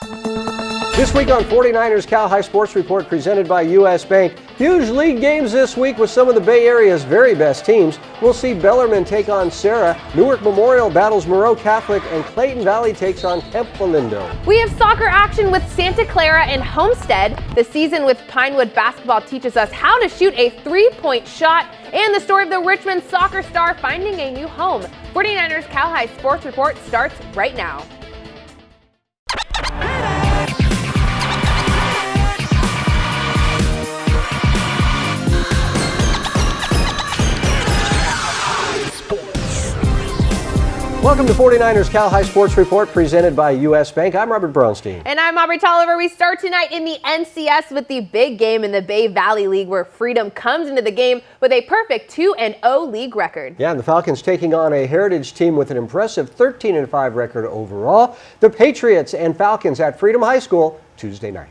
This week on 49ers Cal High Sports Report presented by U.S. Bank. Huge league games this week with some of the Bay Area's very best teams. We'll see Bellarmine take on Sarah, Newark Memorial battles Moreau Catholic, and Clayton Valley takes on Hempelindo. We have soccer action with Santa Clara and Homestead. The season with Pinewood basketball teaches us how to shoot a three-point shot, and the story of the Richmond soccer star finding a new home. 49ers Cal High Sports Report starts right now. Welcome to 49ers Cal High Sports Report presented by U.S. Bank. I'm Robert Bronstein. And I'm Aubrey Tolliver. We start tonight in the NCS with the big game in the Bay Valley League, where Freedom comes into the game with a perfect 2-0 league record. Yeah, and the Falcons taking on a Heritage team with an impressive 13-5 record overall. The Patriots and Falcons at Freedom High School Tuesday night.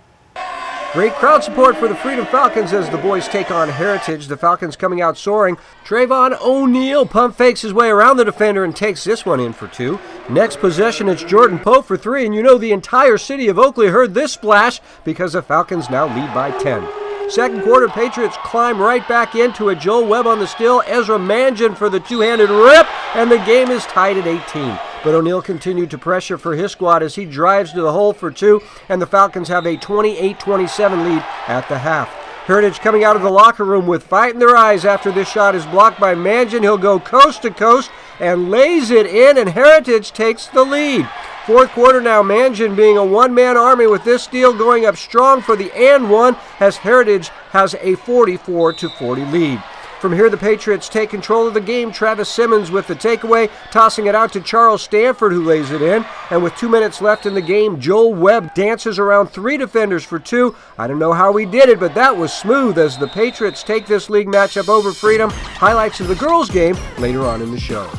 Great crowd support for the Freedom Falcons as the boys take on Heritage. The Falcons coming out soaring. Trayvon O'Neal pump fakes his way around the defender and takes this one in for two. Next possession, it's Jordan Pope for three, and you know the entire city of Oakley heard this splash because the Falcons now lead by 10. Second quarter, Patriots climb right back into it. Joel Webb on the steal, Ezra Mangin for the two-handed rip, and the game is tied at 18. But O'Neal continued to pressure for his squad as he drives to the hole for two, and the Falcons have a 28-27 lead at the half. Heritage coming out of the locker room with fight in their eyes after this shot is blocked by Mangin. He'll go coast to coast and lays it in, and Heritage takes the lead. Fourth quarter now, Mangin being a one-man army with this steal going up strong for the and one as Heritage has a 44-40 lead. From here, the Patriots take control of the game. Travis Simmons with the takeaway, tossing it out to Charles Stanford, who lays it in. And with 2 minutes left in the game, Joel Webb dances around three defenders for two. I don't know how he did it, but that was smooth as the Patriots take this league matchup over Freedom. Highlights of the girls' game later on in the show.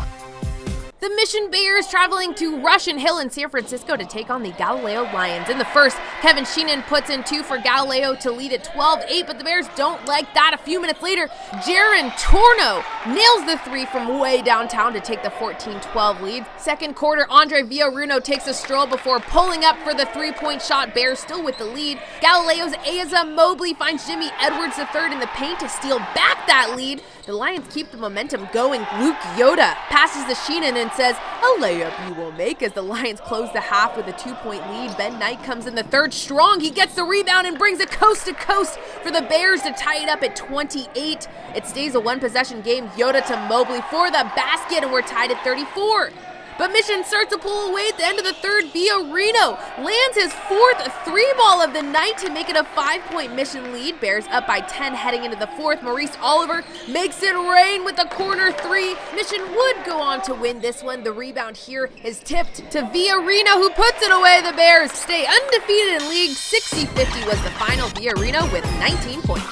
The Mission Bears traveling to Russian Hill in San Francisco to take on the Galileo Lions. In the first, Kevin Sheenan puts in two for Galileo to lead at 12-8, but the Bears don't like that. A few minutes later, Jaron Torno nails the three from way downtown to take the 14-12 lead. Second quarter, Andre Villaruno takes a stroll before pulling up for the three-point shot. Bears still with the lead. Galileo's Asa Mobley finds Jimmy Edwards III in the paint to steal back that lead. The Lions keep the momentum going. Luke Yoda passes to Sheenan and says, "A layup you will make," as the Lions close the half with a 2-point lead. Ben Knight comes in the third strong. He gets the rebound and brings it coast to coast for the Bears to tie it up at 28. It stays a one-possession game. Yoda to Mobley for the basket, and we're tied at 34. But Mission starts to pull away at the end of the third. Villaruno lands his fourth three ball of the night to make it a 5-point Mission lead. Bears up by 10 heading into the fourth. Maurice Oliver makes it rain with a corner three. Mission would go on to win this one. The rebound here is tipped to Villaruno, who puts it away. The Bears stay undefeated in league. 60-50 was the final. Villaruno with 19 points.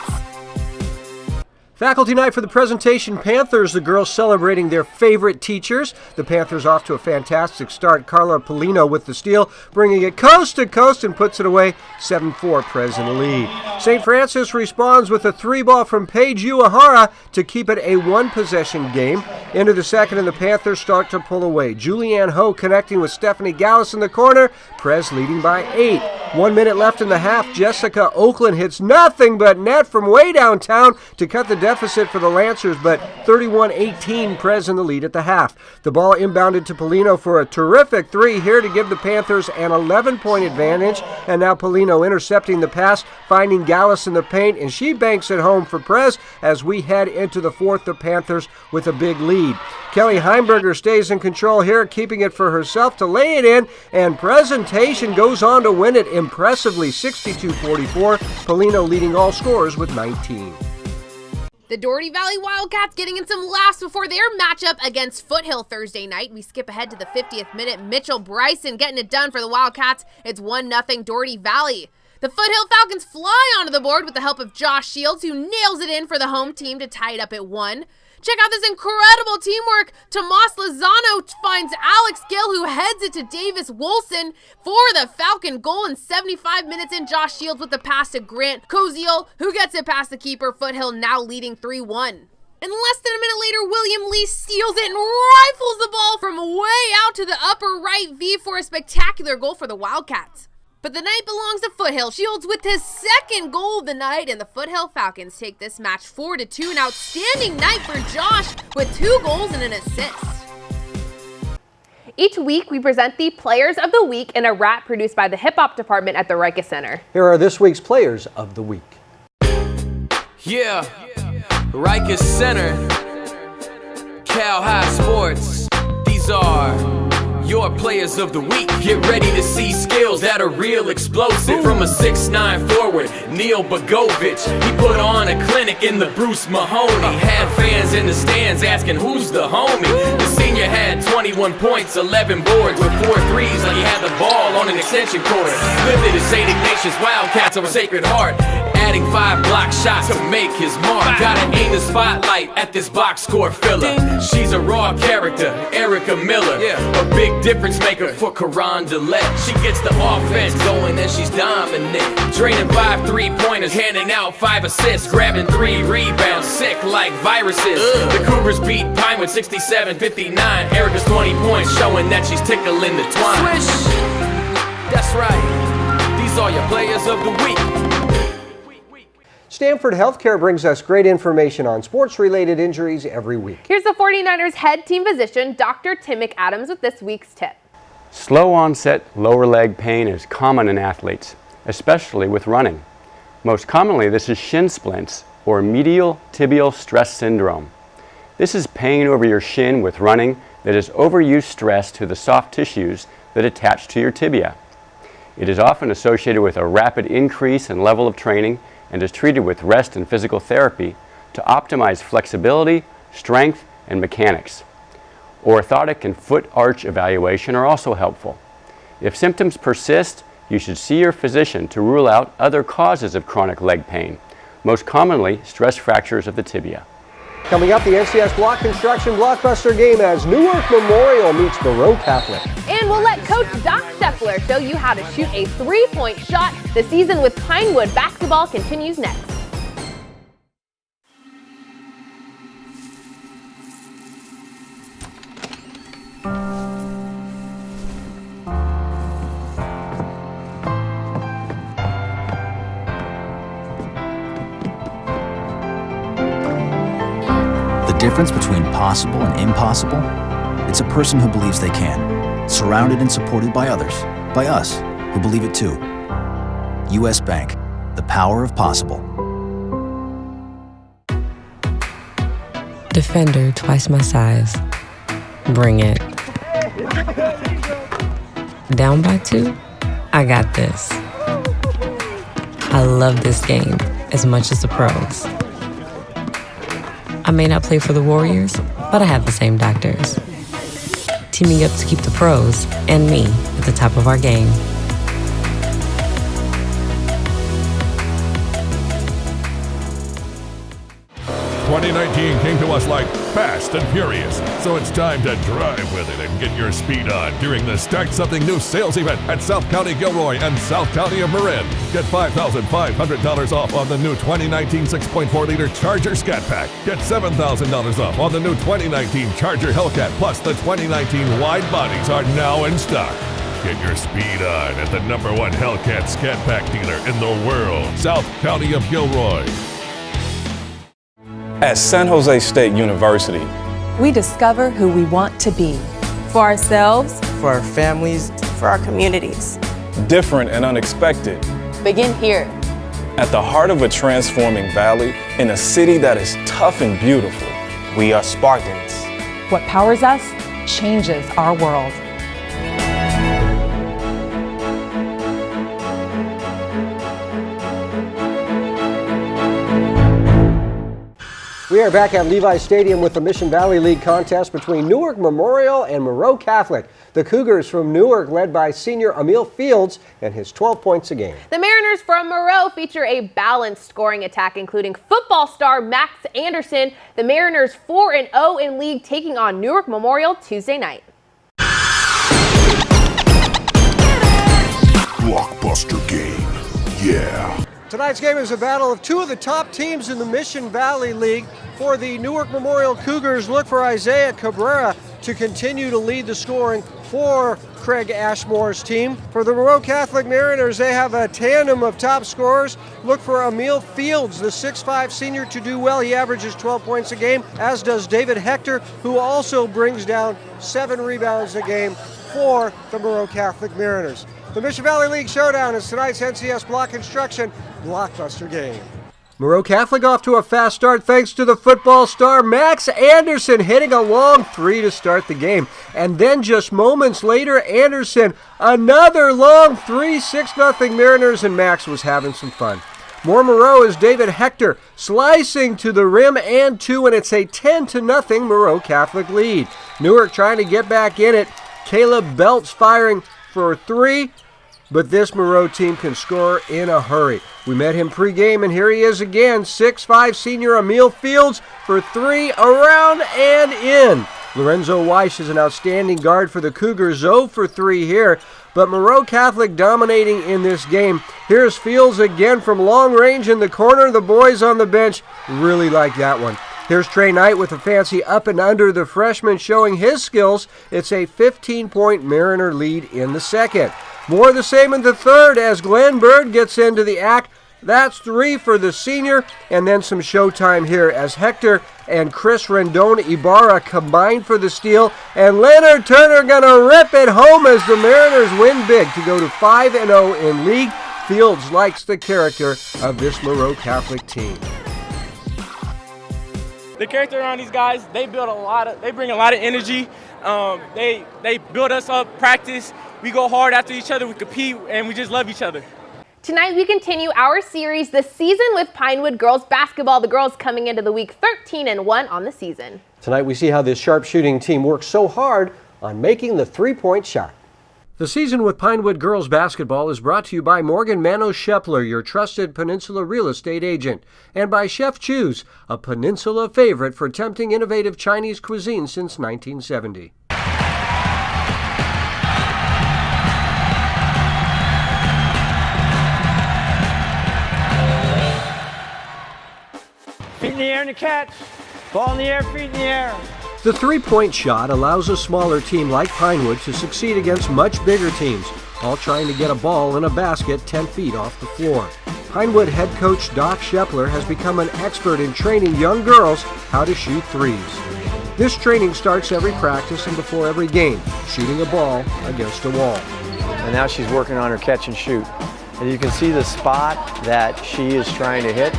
Faculty night for the presentation Panthers, the girls celebrating their favorite teachers. The Panthers off to a fantastic start. Carla Polino with the steal, bringing it coast to coast and puts it away. 7-4, Prez in the lead. St. Francis responds with a three ball from Paige Uehara to keep it a one-possession game. Into the second, and the Panthers start to pull away. Julianne Ho connecting with Stephanie Gallus in the corner. Prez leading by 8. 1 minute left in the half. Jessica Oakland hits nothing but net from way downtown to cut the deficit for the Lancers, but 31-18, Prez in the lead at the half. The ball inbounded to Polino for a terrific three here to give the Panthers an 11-point advantage, and now Polino intercepting the pass, finding Gallus in the paint, and she banks it home for Prez as we head into the fourth. The Panthers with a big lead. Kelly Heimberger stays in control here, keeping it for herself to lay it in, and Presentation goes on to win it impressively, 62-44. Polino leading all scorers with 19. The Doherty Valley Wildcats getting in some laughs before their matchup against Foothill Thursday night. We skip ahead to the 50th minute. Mitchell Bryson getting it done for the Wildcats. It's 1-0 Doherty Valley. The Foothill Falcons fly onto the board with the help of Josh Shields, who nails it in for the home team to tie it up at 1. Check out this incredible teamwork. Tomas Lozano finds Alex Gill, who heads it to Davis Wilson for the Falcon goal. And 75 minutes in, Josh Shields with the pass to Grant Koziel, who gets it past the keeper. Foothill now leading 3-1. And less than a minute later, William Lee steals it and rifles the ball from way out to the upper right V for a spectacular goal for the Wildcats. But the night belongs to Foothill Shields with his second goal of the night, and the Foothill Falcons take this match 4-2. An outstanding night for Josh with 2 goals and an assist. Each week, we present the Players of the Week in a rap produced by the Hip Hop Department at the Riker Center. Here are this week's Players of the Week. Yeah, Riker Center, Cal High Sports. These are your Players of the Week. Get ready to see skills that are real explosive. From a 6'9" forward, Neil Bogovich. He put on a clinic in the Bruce Mahoney. Had fans in the stands asking who's the homie. The senior had 21 points, 11 boards with 4 threes like he had the ball on an extension cord. Lifted his St. Ignatius Wildcats of a Sacred Heart, adding 5 block shots to make his mark. Gotta aim the spotlight at this box score filler. She's a raw character, Erica Miller. A big difference maker for Karan Dillette. She gets the offense going and she's dominant. Draining 5 3-pointers, handing out 5 assists, grabbing 3 rebounds, sick like viruses. The Cougars beat Pinewood 67-59. Erica's 20 points showing that she's tickling the twine. Swish! That's right. These are your Players of the Week. Stanford Healthcare brings us great information on sports-related injuries every week. Here's the 49ers head team physician, Dr. Tim McAdams, with this week's tip. Slow onset lower leg pain is common in athletes, especially with running. Most commonly, this is shin splints or medial tibial stress syndrome. This is pain over your shin with running that is overuse stress to the soft tissues that attach to your tibia. It is often associated with a rapid increase in level of training and is treated with rest and physical therapy to optimize flexibility, strength, and mechanics. Orthotic and foot arch evaluation are also helpful. If symptoms persist, you should see your physician to rule out other causes of chronic leg pain, most commonly stress fractures of the tibia. Coming up, the NCS Block Construction Blockbuster game as Newark Memorial meets Moreau Catholic. And we'll let Coach Doc Scheffler show you how to shoot a 3-point shot. The season with Pinewood basketball continues next. The difference between possible and impossible? It's a person who believes they can, surrounded and supported by others, by us, who believe it too. U.S. Bank, the power of possible. Defender twice my size. Bring it. Down by 2? I got this. I love this game as much as the pros. I may not play for the Warriors, but I have the same doctors. Teaming up to keep the pros and me at the top of our game. "2019 came to us like Fast and Furious, so it's time to drive with it and get your speed on during the Start Something New sales event at South County Gilroy and South County of Marin. Get $5,500 off on the new 2019 6.4-liter Charger Scat Pack. Get $7,000 off on the new 2019 Charger Hellcat, plus the 2019 wide bodies are now in stock. Get your speed on at the #1 Hellcat Scat Pack dealer in the world, South County of Gilroy. At San Jose State University, we discover who we want to be. For ourselves, for our families, for our communities. Different and unexpected. Begin here. At the heart of a transforming valley, in a city that is tough and beautiful. We are Spartans. What powers us changes our world. We are back at Levi Stadium with the Mission Valley League contest between Newark Memorial and Moreau Catholic. The Cougars from Newark, led by senior Emil Fields and his 12 points a game. The Mariners from Moreau feature a balanced scoring attack, including football star Max Anderson. The Mariners 4-0 in league, taking on Newark Memorial Tuesday night. Blockbuster game, yeah. Tonight's game is a battle of two of the top teams in the Mission Valley League. For the Newark Memorial Cougars, look for Isaiah Cabrera to continue to lead the scoring for Craig Ashmore's team. For the Moreau Catholic Mariners, they have a tandem of top scorers. Look for Emil Fields, the 6'5 senior, to do well. He averages 12 points a game, as does David Hector, who also brings down 7 rebounds a game for the Moreau Catholic Mariners. The Mission Valley League Showdown is tonight's NCS Block Construction blockbuster game. Moreau Catholic off to a fast start thanks to the football star Max Anderson hitting a long 3 to start the game. And then just moments later, Anderson, another long 3, 6-0 Mariners, and Max was having some fun. More Moreau is David Hector slicing to the rim and 2, and it's a 10-0 Moreau Catholic lead. Newark trying to get back in it. Caleb Belts firing for 3. But this Moreau team can score in a hurry. We met him pregame, and here he is again, 6'5 senior Emil Fields for 3, around and in. Lorenzo Weiss is an outstanding guard for the Cougars, 0 for 3 here. But Moreau Catholic dominating in this game. Here's Fields again from long range in the corner. The boys on the bench really like that one. Here's Trey Knight with a fancy up and under, the freshman showing his skills. It's a 15-point Mariner lead in the second. More the same in the third as Glenn Bird gets into the act. That's 3 for the senior, and then some showtime here as Hector and Chris Rendon Ibarra combine for the steal, and Leonard Turner gonna rip it home as the Mariners win big to go to 5-0 in league. Fields likes the character of this Moreau Catholic team. The character around these guys, they bring a lot of energy. They build us up, practice. We go hard after each other, we compete, and we just love each other. Tonight we continue our series, The Season with Pinewood Girls Basketball. The girls coming into the week 13-1 on the season. Tonight we see how this sharpshooting team works so hard on making the three-point shot. The Season with Pinewood Girls Basketball is brought to you by Morgan Manos Shepler, your trusted Peninsula real estate agent, and by Chef Chu's, a Peninsula favorite for tempting innovative Chinese cuisine since 1970. Feet in the air and a catch. Ball in the air, feet in the air. The three-point shot allows a smaller team like Pinewood to succeed against much bigger teams, all trying to get a ball in a basket 10 feet off the floor. Pinewood head coach Doc Shepler has become an expert in training young girls how to shoot threes. This training starts every practice and before every game, shooting a ball against a wall. And now she's working on her catch and shoot. And you can see the spot that she is trying to hit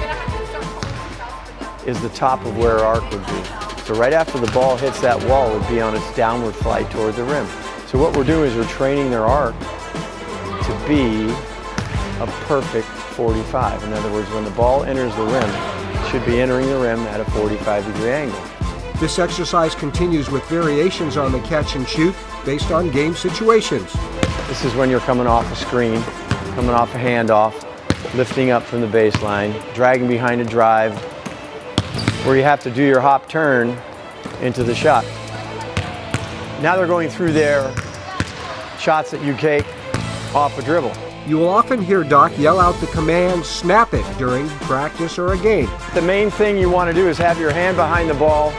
is the top of where her arc would be. So right after the ball hits that wall, it would be on its downward flight toward the rim. So what we're doing is we're training their arc to be a perfect 45. In other words, when the ball enters the rim, it should be entering the rim at a 45-degree angle. This exercise continues with variations on the catch and shoot based on game situations. This is when you're coming off a screen, coming off a handoff, lifting up from the baseline, dragging behind a drive, where you have to do your hop turn into the shot. Now they're going through their shots that you take off a dribble. You will often hear Doc yell out the command, snap it, during practice or a game. The main thing you want to do is have your hand behind the ball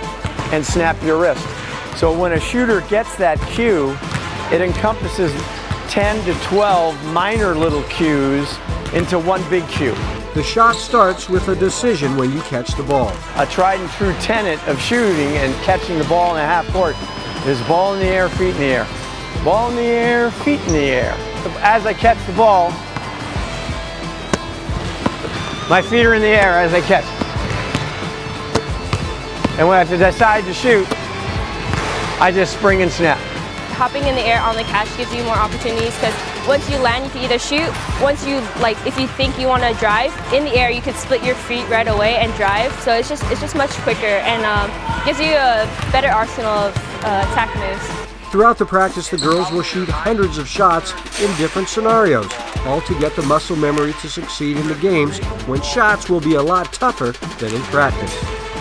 and snap your wrist. So when a shooter gets that cue, it encompasses 10 to 12 minor little cues into one big cue. The shot starts with a decision when you catch the ball. A tried and true tenet of shooting and catching the ball in a half court is ball in the air, feet in the air. Ball in the air, feet in the air. As I catch the ball, my feet are in the air as I catch. And when I have to decide to shoot, I just spring and snap. Hopping in the air on the catch gives you more opportunities because once you land, you can either shoot. Once you, if you think you want to drive, in the air, you can split your feet right away and drive. So it's just much quicker and gives you a better arsenal of attack moves. Throughout the practice, the girls will shoot hundreds of shots in different scenarios, all to get the muscle memory to succeed in the games when shots will be a lot tougher than in practice.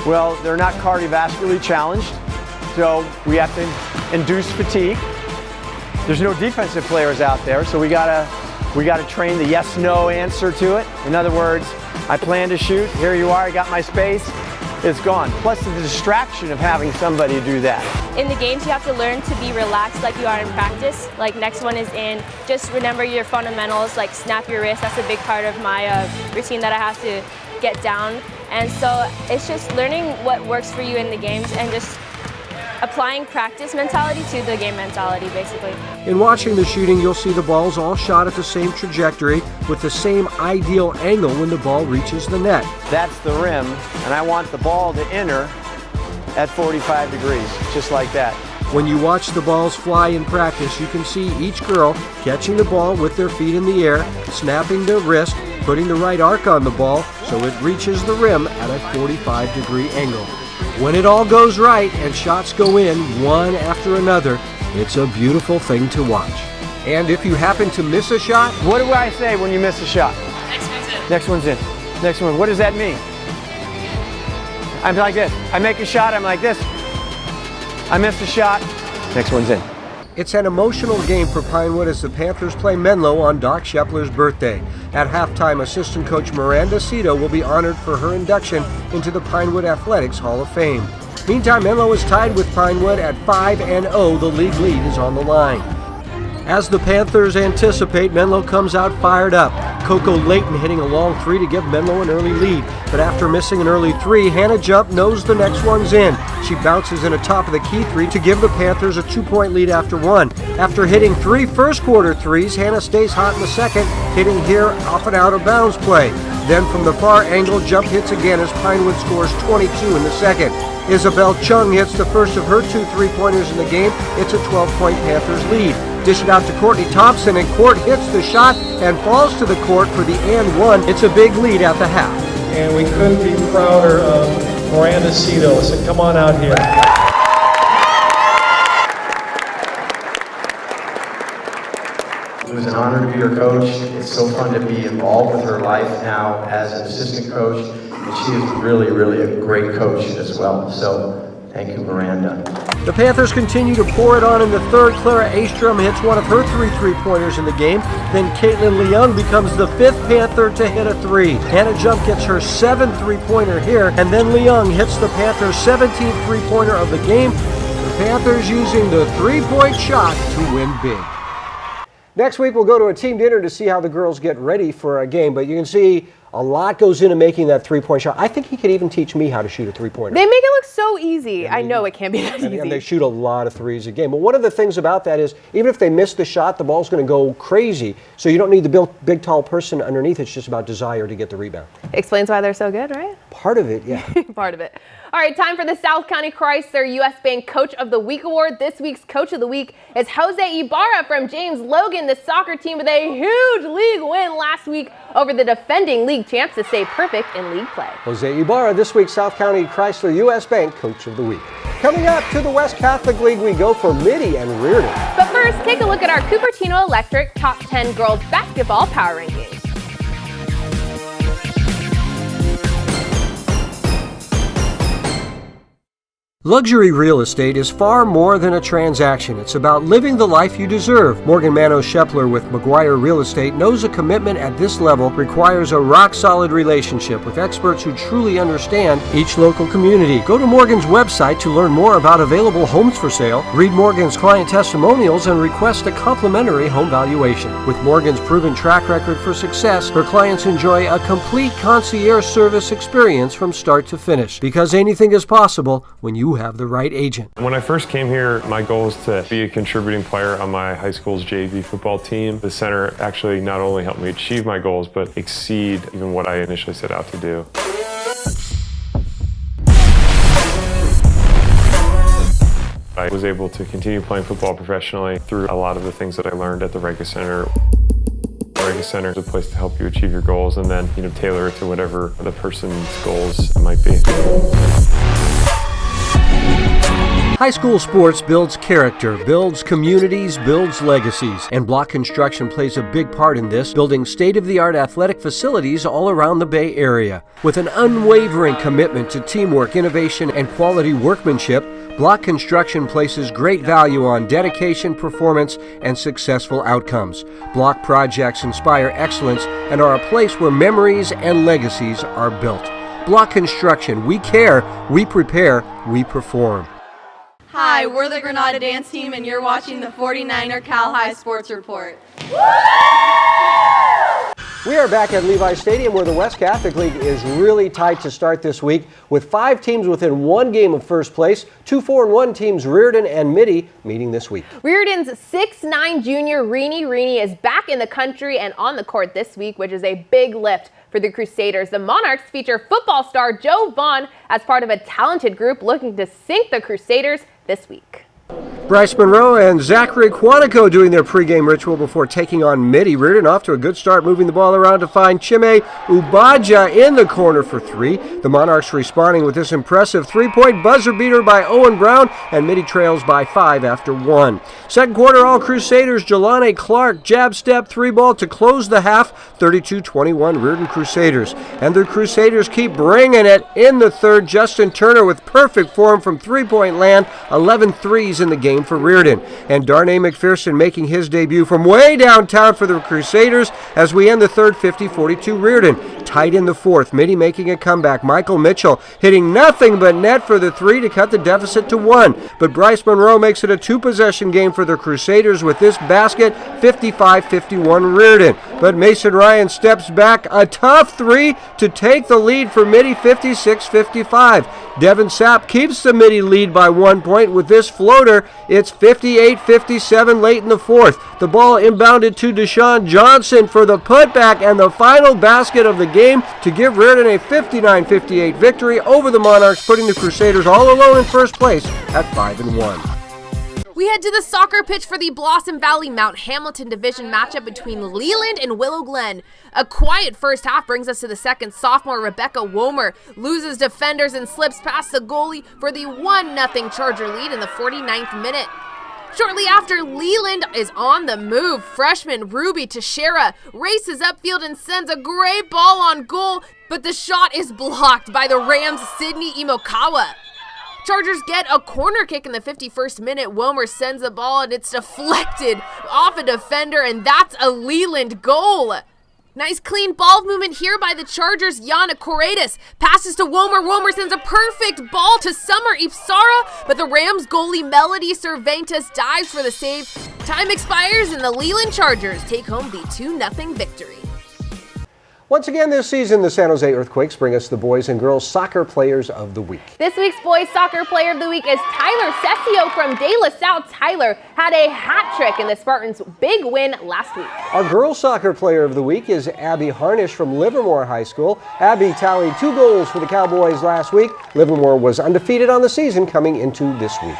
Well, they're not cardiovascularly challenged, so we have to induce fatigue. There's no defensive players out there, so we gotta train the yes/no answer to it. In other words, I plan to shoot. Here you are. I got my space. it's gone. Plus the distraction of having somebody do that. In the games, you have to learn to be relaxed like you are in practice. Like next one is in, just remember your fundamentals, like snap your wrist. That's a big part of my routine that I have to get down. And so it's just learning what works for you in the games and just applying practice mentality to the game mentality, basically. In watching the shooting, you'll see the balls all shot at the same trajectory with the same ideal angle when the ball reaches the net. That's the rim, and I want the ball to enter at 45 degrees, just like that. When you watch the balls fly in practice, you can see each girl catching the ball with their feet in the air, snapping their wrist, putting the right arc on the ball so it reaches the rim at a 45-degree angle. When it all goes right and shots go in one after another, it's a beautiful thing to watch. And if you happen to miss a shot, what do I say when you miss a shot? Next one's in. Next one's in. Next one. What does that mean? I'm like this. I make a shot, I'm like this. I missed a shot. Next one's in. It's an emotional game for Pinewood as the Panthers play Menlo on Doc Shepler's birthday. At halftime, assistant coach Miranda Cito will be honored for her induction into the Pinewood Athletics Hall of Fame. Meantime, Menlo is tied with Pinewood at 5-0. The league lead is on the line. As the Panthers anticipate, Menlo comes out fired up. Coco Layton hitting a long three to give Menlo an early lead. But after missing an early three, Hannah Jump knows the next one's in. She bounces in a top of the key three to give the Panthers a 2-point lead after one. After hitting 3 first-quarter threes, Hannah stays hot in the second, hitting here off an out-of-bounds play. Then from the far angle, Jump hits again as Pinewood scores 22 in the second. Isabel Chung hits the first of her 2 3-pointers in the game. It's a 12-point Panthers lead. Dish it out to Courtney Thompson, and Court hits the shot and falls to the court for the and one. It's a big lead at the half. And we couldn't be prouder of Miranda Cito. So come on out here. It was an honor to be her coach. It's so fun to be involved with her life now as an assistant coach. And she is really, really a great coach as well. So thank you, Miranda. The Panthers continue to pour it on in the third. Clara Astrom hits one of her 3 3-pointers in the game. Then Caitlin Leung becomes the 5th Panther to hit a 3. Hannah Jump gets her 7th 3-pointer here, and then Leung hits the Panthers' 17th 3-pointer of the game. The Panthers using the 3-point shot to win big. Next week, we'll go to a team dinner to see how the girls get ready for a game, but you can see a lot goes into making that 3-point shot. I think he could even teach me how to shoot a 3-pointer. They make it look so easy. I know it can't be that easy. And they shoot a lot of threes a game. But one of the things about that is, even if they miss the shot, the ball's going to go crazy. So you don't need the big, tall person underneath. It's just about desire to get the rebound. Explains why they're so good, right? Part of it, yeah. Part of it. All right, time for the South County Chrysler U.S. Bank Coach of the Week Award. This week's Coach of the Week is Jose Ibarra from James Logan, the soccer team with a huge league win last week over the defending league champs to stay perfect in league play. Jose Ibarra, this week's South County Chrysler U.S. Bank Coach of the Week. Coming up to the West Catholic League, we go for Mitty and Reardon. But first, take a look at our Cupertino Electric Top 10 Girls Basketball Power Rankings. Luxury real estate is far more than a transaction. It's about living the life you deserve. Morgan Manos Shepler with McGuire Real Estate knows a commitment at this level requires a rock-solid relationship with experts who truly understand each local community. Go to Morgan's website to learn more about available homes for sale, read Morgan's client testimonials, and request a complimentary home valuation. With Morgan's proven track record for success, her clients enjoy a complete concierge service experience from start to finish. Because anything is possible when you have the right agent. When I first came here, my goal was to be a contributing player on my high school's JV football team. The center actually not only helped me achieve my goals, but exceed even what I initially set out to do. I was able to continue playing football professionally through a lot of the things that I learned at the Rega Center. Rega Center is a place to help you achieve your goals and then, tailor it to whatever the person's goals might be. High school sports builds character, builds communities, builds legacies, and Block Construction plays a big part in this, building state-of-the-art athletic facilities all around the Bay Area. With an unwavering commitment to teamwork, innovation, and quality workmanship, Block Construction places great value on dedication, performance, and successful outcomes. Block projects inspire excellence and are a place where memories and legacies are built. Block Construction. We care, we prepare, we perform. Hi, we're the Granada Dance Team, and you're watching the 49er Cal High Sports Report. We are back at Levi Stadium where the West Catholic League is really tight to start this week with 5 teams within 1 game of first place. 2 4-1 teams, Reardon and Mitty, meeting this week. Reardon's 6'9" junior Reenie is back in the country and on the court this week, which is a big lift for the Crusaders. The Monarchs feature football star Joe Vaughn as part of a talented group looking to sink the Crusaders this week. Bryce Monroe and Zachary Quantico doing their pregame ritual before taking on Mitty. Reardon off to a good start, moving the ball around to find Chime Ubaja in the corner for 3. The Monarchs responding with this impressive 3-point buzzer beater by Owen Brown, and Mitty trails by 5 after 1. Second quarter, all Crusaders. Jelani Clark jab step 3-ball to close the half. 32-21 Reardon Crusaders. And the Crusaders keep bringing it in the third. Justin Turner with perfect form from 3-point land. 11 threes in the game for Reardon. And Darnay McPherson making his debut from way downtown for the Crusaders as we end the third 50-42 Reardon. Tight in the fourth, Mitty making a comeback. Michael Mitchell hitting nothing but net for the 3 to cut the deficit to 1. But Bryce Monroe makes it a 2-possession game for the Crusaders with this basket, 55-51 Reardon. But Mason Ryan steps back, a tough 3 to take the lead for Mitty, 56-55. Devin Sapp keeps the Mitty lead by 1 point with this floater. It's 58-57 late in the fourth. The ball inbounded to Deshaun Johnson for the putback and the final basket of the game to give Reardon a 59-58 victory over the Monarchs, putting the Crusaders all alone in first place at 5-1. We head to the soccer pitch for the Blossom Valley Mount Hamilton division matchup between Leland and Willow Glen. A quiet first half brings us to the second. Sophomore Rebecca Womer loses defenders and slips past the goalie for the 1-0 Charger lead in the 49th minute. Shortly after, Leland is on the move. Freshman Ruby Teixeira races upfield and sends a great ball on goal, but the shot is blocked by the Rams' Sydney Imokawa. Chargers get a corner kick in the 51st minute. Wilmer sends the ball and it's deflected off a defender, and that's a Leland goal. Nice clean ball movement here by the Chargers. Yana Corredes passes to Womer. Womer sends a perfect ball to Summer Ipsara, but the Rams goalie Melody Cervantes dives for the save. Time expires and the Leland Chargers take home the 2-0 victory. Once again this season, the San Jose Earthquakes bring us the boys and girls soccer players of the week. This week's boys soccer player of the week is Tyler Cessio from De La Salle. Tyler had a hat trick in the Spartans' big win last week. Our girls soccer player of the week is Abby Harnish from Livermore High School. Abby tallied 2 goals for the Cowboys last week. Livermore was undefeated on the season coming into this week.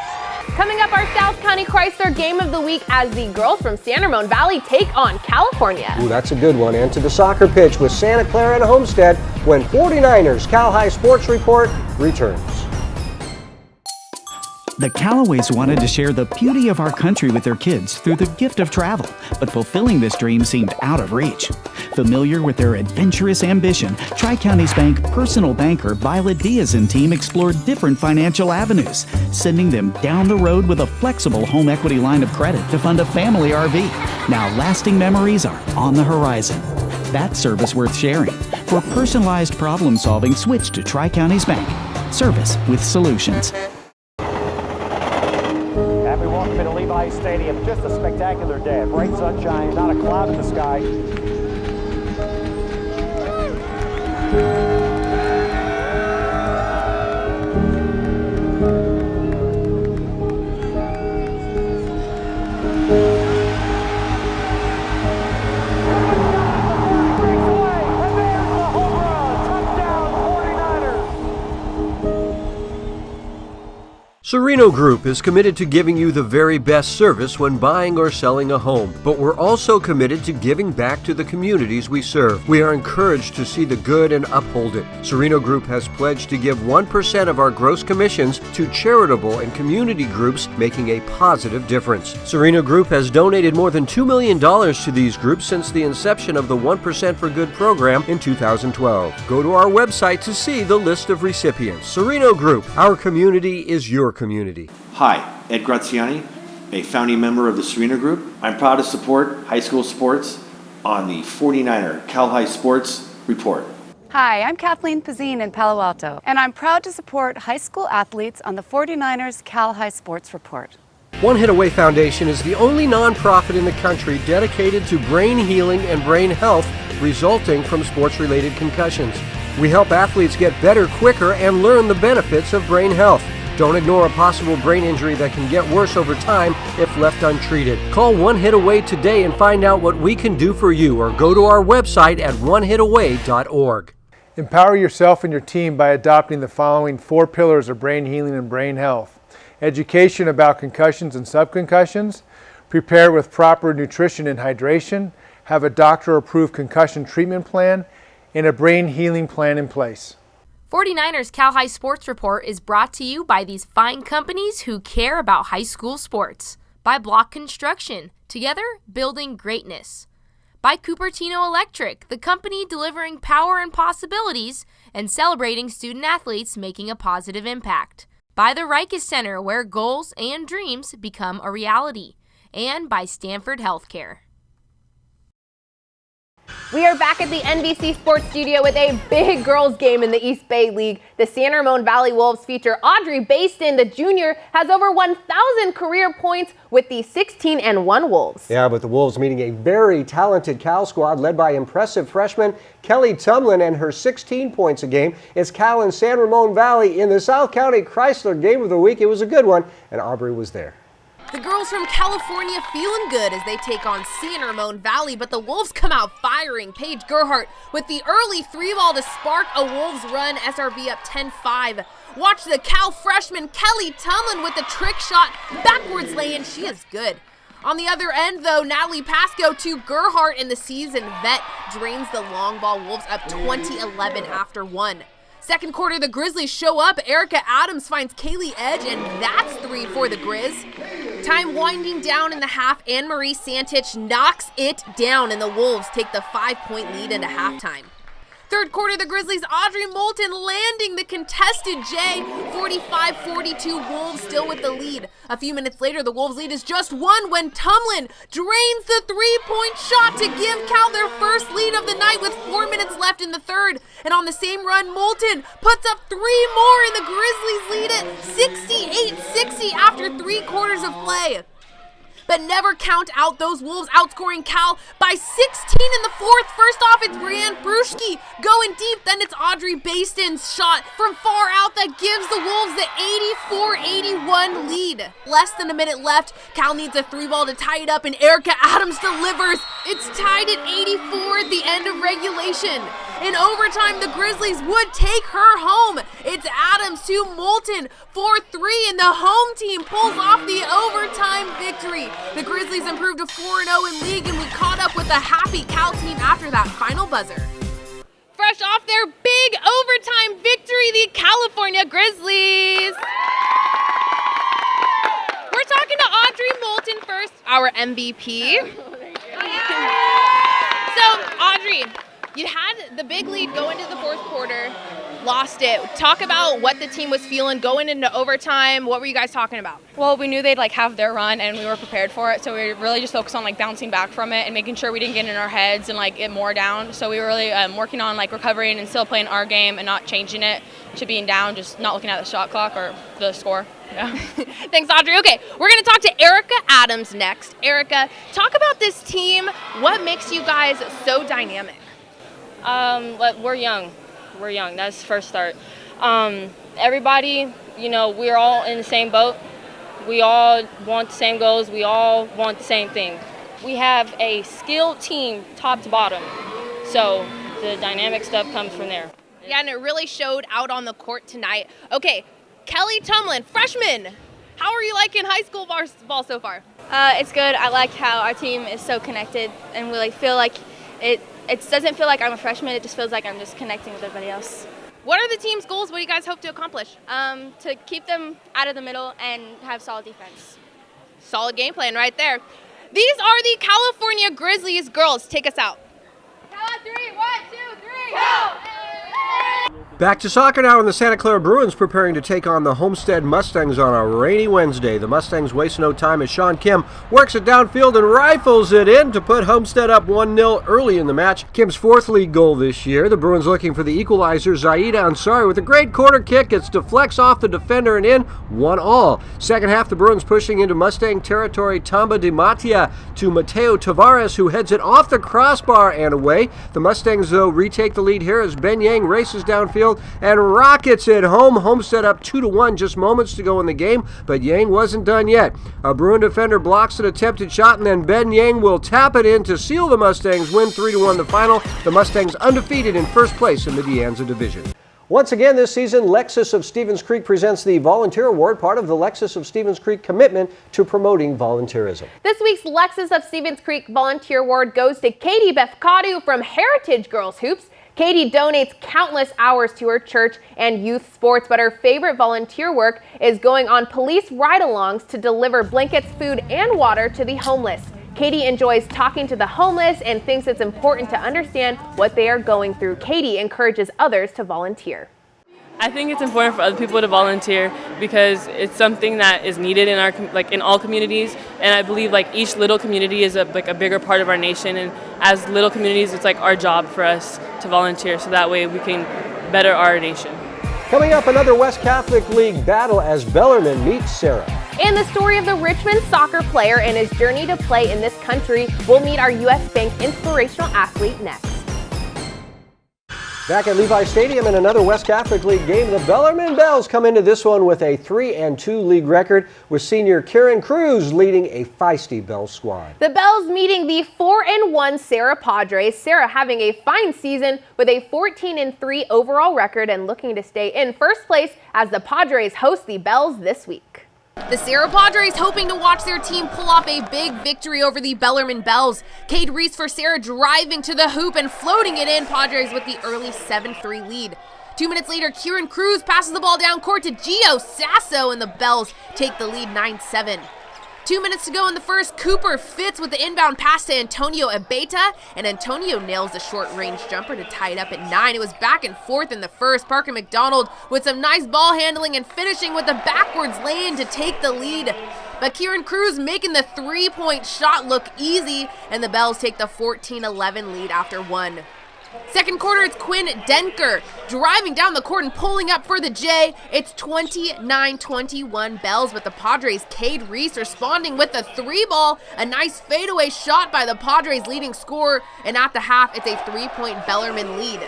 Coming up, our South County Chrysler game of the week as the girls from San Ramon Valley take on California. Ooh, that's a good one. And to the soccer pitch with Santa Clara and Homestead when 49ers Cal High Sports Report returns. The Callaways wanted to share the beauty of our country with their kids through the gift of travel, but fulfilling this dream seemed out of reach. Familiar with their adventurous ambition, Tri-Counties Bank personal banker Violet Diaz and team explored different financial avenues, sending them down the road with a flexible home equity line of credit to fund a family RV. Now lasting memories are on the horizon. That's service worth sharing. For personalized problem solving, switch to Tri-Counties Bank. Service with solutions. And we welcome into Levi Stadium. Just a spectacular day. Bright sunshine, not a cloud in the sky. Sereno Group is committed to giving you the very best service when buying or selling a home, but we're also committed to giving back to the communities we serve. We are encouraged to see the good and uphold it. Sereno Group has pledged to give 1% of our gross commissions to charitable and community groups making a positive difference. Sereno Group has donated more than $2 million to these groups since the inception of the 1% for Good program in 2012. Go to our website to see the list of recipients. Sereno Group, our community is your community. Hi, Ed Graziani, a founding member of the Sereno Group. I'm proud to support high school sports on the 49er Cal High Sports Report. Hi, I'm Kathleen Pazine in Palo Alto, and I'm proud to support high school athletes on the 49ers Cal High Sports Report. One Hit Away Foundation is the only nonprofit in the country dedicated to brain healing and brain health resulting from sports-related concussions. We help athletes get better quicker and learn the benefits of brain health. Don't ignore a possible brain injury that can get worse over time if left untreated. Call One Hit Away today and find out what we can do for you, or go to our website at onehitaway.org. Empower yourself and your team by adopting the following 4 pillars of brain healing and brain health. Education about concussions and subconcussions, prepare with proper nutrition and hydration, have a doctor-approved concussion treatment plan, and a brain healing plan in place. 49ers Cal High Sports Report is brought to you by these fine companies who care about high school sports. By Block Construction, together building greatness. By Cupertino Electric, the company delivering power and possibilities and celebrating student athletes making a positive impact. By the Rikes Center, where goals and dreams become a reality. And by Stanford Healthcare. We are back at the NBC Sports Studio with a big girls game in the East Bay League. The San Ramon Valley Wolves feature Audrey Baston. The junior has over 1,000 career points with the 16-1 Wolves. Yeah, but the Wolves meeting a very talented Cal squad led by impressive freshman Kelly Tumlin and her 16 points a game. It's Cal and San Ramon Valley in the South County Chrysler Game of the Week. It was a good one, and Aubrey was there. The girls from California feeling good as they take on San Ramon Valley, but the Wolves come out firing. Paige Gerhardt with the early 3-ball to spark a Wolves run, SRV up 10-5. Watch the Cal freshman Kelly Tumlin with the trick shot, backwards lay-in. She is good. On the other end, though, Natalie Pasco to Gerhardt, and the seasoned vet drains the long ball. Wolves up 20-11 after 1. Second quarter, the Grizzlies show up. Erica Adams finds Kaylee Edge, and that's 3 for the Grizz. Time winding down in the half. Anne-Marie Santich knocks it down, and the Wolves take the 5-point lead into halftime. Third quarter, the Grizzlies' Audrey Moulton landing the contested J. 45-42, Wolves still with the lead. A few minutes later, the Wolves' lead is just 1 when Tumlin drains the 3-point shot to give Cal their first lead of the night with 4 minutes left in the third. And on the same run, Moulton puts up 3 more, and the Grizzlies lead it 68-60 after 3 quarters of play. But never count out those Wolves outscoring Cal by 16 in the fourth. First off, it's Brianne Bruschke going deep. Then it's Audrey Baston's shot from far out that gives the Wolves the 84-81 lead. Less than a minute left. Cal needs a 3-ball to tie it up, and Erica Adams delivers. It's tied at 84 at the end of regulation. In overtime, the Grizzlies would take her home. It's Adams to Moulton for 3, and the home team pulls off the overtime victory. The Grizzlies improved to 4-0 in league, and we caught up with a happy Cal team after that final buzzer. Fresh off their big overtime victory, the California Grizzlies. We're talking to Audrey Moulton first, our MVP. So, Audrey, you had the big lead go into the fourth quarter, lost it. Talk about what the team was feeling going into overtime. What were you guys talking about? Well, we knew they'd have their run, and we were prepared for it. So we were really just focused on bouncing back from it and making sure we didn't get in our heads and get more down. So we were really working on recovering and still playing our game and not changing it to being down, just not looking at the shot clock or the score. Yeah. Thanks, Audrey. Okay, we're going to talk to Erica Adams next. Erica, talk about this team. What makes you guys so dynamic? We're young. We're young. That's the first start. Everybody, we're all in the same boat. We all want the same goals. We all want the same thing. We have a skilled team top to bottom. So the dynamic stuff comes from there. Yeah, and it really showed out on the court tonight. Okay, Kelly Tumlin, freshman. How are you liking high school ball so far? It's good. I like how our team is so connected, and we feel like it doesn't feel like I'm a freshman. It just feels like I'm just connecting with everybody else. What are the team's goals? What do you guys hope to accomplish? To keep them out of the middle and have solid defense. Solid game plan right there. These are the California Grizzlies girls. Take us out. Count 3, 1, 2, 3, go! Back to soccer now, and the Santa Clara Bruins preparing to take on the Homestead Mustangs on a rainy Wednesday. The Mustangs waste no time as Sean Kim works it downfield and rifles it in to put Homestead up 1-0 early in the match. Kim's fourth league goal this year. The Bruins looking for the equalizer. Zaida Ansari with a great corner kick. It deflects off the defender and in, 1-1. Second half, the Bruins pushing into Mustang territory. Tamba Di Mattia to Mateo Tavares, who heads it off the crossbar and away. The Mustangs, though, retake the lead here as Ben Yang races downfield and rockets it home. Homestead up 2-1, just moments to go in the game, but Yang wasn't done yet. A Bruin defender blocks an attempted shot, and then Ben Yang will tap it in to seal the Mustangs win 3-1 the final. The Mustangs undefeated in first place in the De Anza division. Once again this season, Lexus of Stevens Creek presents the Volunteer Award, part of the Lexus of Stevens Creek commitment to promoting volunteerism. This week's Lexus of Stevens Creek Volunteer Award goes to Katie Befkadu from Heritage Girls Hoops. Katie donates countless hours to her church and youth sports, but her favorite volunteer work is going on police ride-alongs to deliver blankets, food, and water to the homeless. Katie enjoys talking to the homeless and thinks it's important to understand what they are going through. Katie encourages others to volunteer. I think it's important for other people to volunteer because it's something that is needed in our in all communities, and I believe each little community is a bigger part of our nation, and as little communities it's our job for us to volunteer so that way we can better our nation. Coming up, another West Catholic League battle as Bellarmine meets Sarah. And the story of the Richmond soccer player and his journey to play in this country. We'll meet our U.S. Bank inspirational athlete next. Back at Levi Stadium in another West Catholic League game, the Bellarmine Bells come into this one with a 3-2 league record, with senior Kieran Cruz leading a feisty Bells squad. The Bells meeting the 4-1 Sarah Padres. Sarah having a fine season with a 14-3 overall record and looking to stay in first place as the Padres host the Bells this week. The Sarah Padres hoping to watch their team pull off a big victory over the Bellarmine Bells. Cade Reese for Sarah driving to the hoop and floating it in. Padres with the early 7-3 lead. 2 minutes later, Kieran Cruz passes the ball down court to Gio Sasso, and the Bells take the lead 9-7. 2 minutes to go in the first, Cooper Fitz with the inbound pass to Antonio Abeta, and Antonio nails the short-range jumper to tie it up at 9. It was back and forth in the first. Parker McDonald with some nice ball handling and finishing with a backwards lay-in to take the lead. But Kieran Cruz making the three-point shot look easy, and the Bells take the 14-11 lead after 1. Second quarter, it's Quinn Denker driving down the court and pulling up for the J. It's 29-21 Bells, but the Padres' Cade Reese responding with a 3-ball, a nice fadeaway shot by the Padres' leading scorer, and at the half, it's a 3-point Bellarmine lead.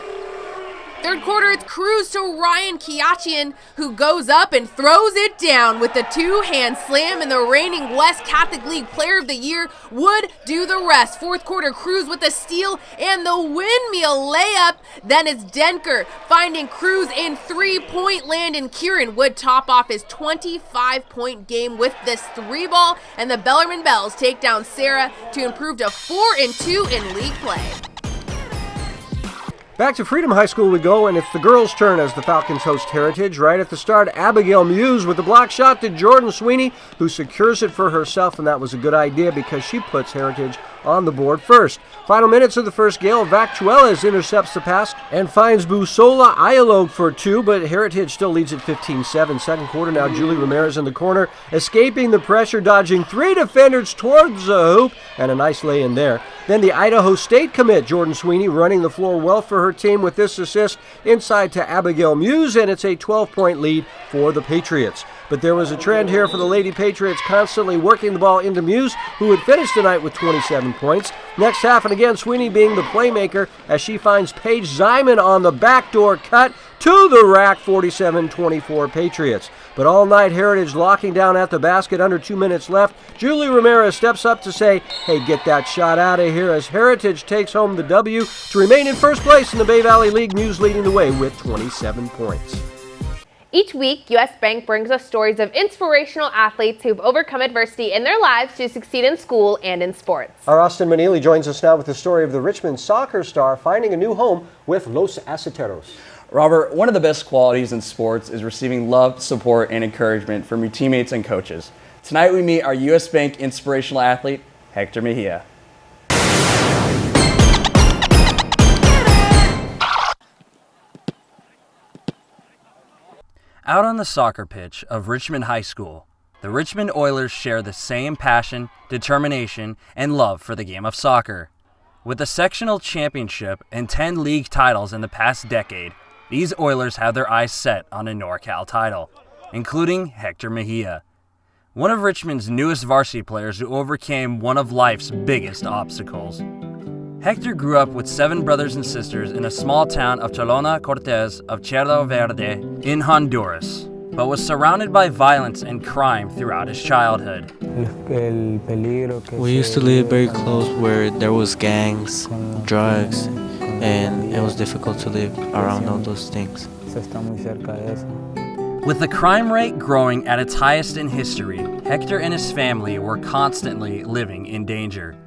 Third quarter, it's Cruz to Ryan Kiachian, who goes up and throws it down with the two-hand slam, and the reigning West Catholic League Player of the Year would do the rest. Fourth quarter, Cruz with a steal and the windmill layup. Then it's Denker finding Cruz in three-point land, and Kieran would top off his 25-point game with this 3-ball, and the Bellarmine Bells take down Sarah to improve to 4-2 in league play. Back to Freedom High School we go, and it's the girls' turn as the Falcons host Heritage. Right at the start, Abigail Muse with the block shot to Jordan Sweeney, who secures it for herself, and that was a good idea because she puts Heritage on the board first. Final minutes of the first, Gail Vactuelas intercepts the pass and finds Busola Ayalog for 2, but Heritage still leads at 15-7. Second quarter now, Julie Ramirez in the corner, escaping the pressure, dodging 3 defenders towards the hoop, and a nice lay in there. Then the Idaho State commit, Jordan Sweeney, running the floor well for her team with this assist inside to Abigail Muse, and it's a 12-point lead for the Patriots. But there was a trend here for the Lady Patriots, constantly working the ball into Muse, who would finish tonight with 27 points. Next half, and again, Sweeney being the playmaker as she finds Paige Zyman on the backdoor cut to the rack, 47-24 Patriots. But all night, Heritage locking down at the basket, under 2 minutes left. Julie Ramirez steps up to say, hey, get that shot out of here, as Heritage takes home the W to remain in first place in the Bay Valley League. Muse leading the way with 27 points. Each week, U.S. Bank brings us stories of inspirational athletes who've overcome adversity in their lives to succeed in school and in sports. Our Austin Manili joins us now with the story of the Richmond soccer star finding a new home with Los Aceteros. Robert, one of the best qualities in sports is receiving love, support, and encouragement from your teammates and coaches. Tonight we meet our U.S. Bank inspirational athlete, Hector Mejia. Out on the soccer pitch of Richmond High School, the Richmond Oilers share the same passion, determination, and love for the game of soccer. With a sectional championship and 10 league titles in the past decade, these Oilers have their eyes set on a NorCal title, including Hector Mejia, one of Richmond's newest varsity players who overcame one of life's biggest obstacles. Hector grew up with 7 brothers and sisters in a small town of Cholona Cortez of Cerro Verde in Honduras, but was surrounded by violence and crime throughout his childhood. We used to live very close where there was gangs, drugs, and it was difficult to live around all those things. With the crime rate growing at its highest in history, Hector and his family were constantly living in danger.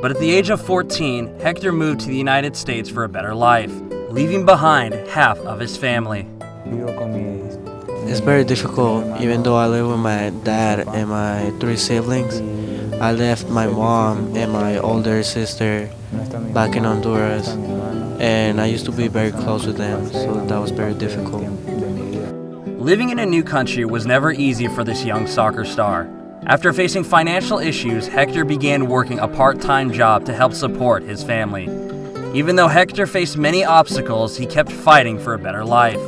But at the age of 14, Hector moved to the United States for a better life, leaving behind half of his family. It's very difficult. Even though I live with my dad and my 3 siblings, I left my mom and my older sister back in Honduras, and I used to be very close with them, so that was very difficult. Living in a new country was never easy for this young soccer star. After facing financial issues, Hector began working a part-time job to help support his family. Even though Hector faced many obstacles, he kept fighting for a better life.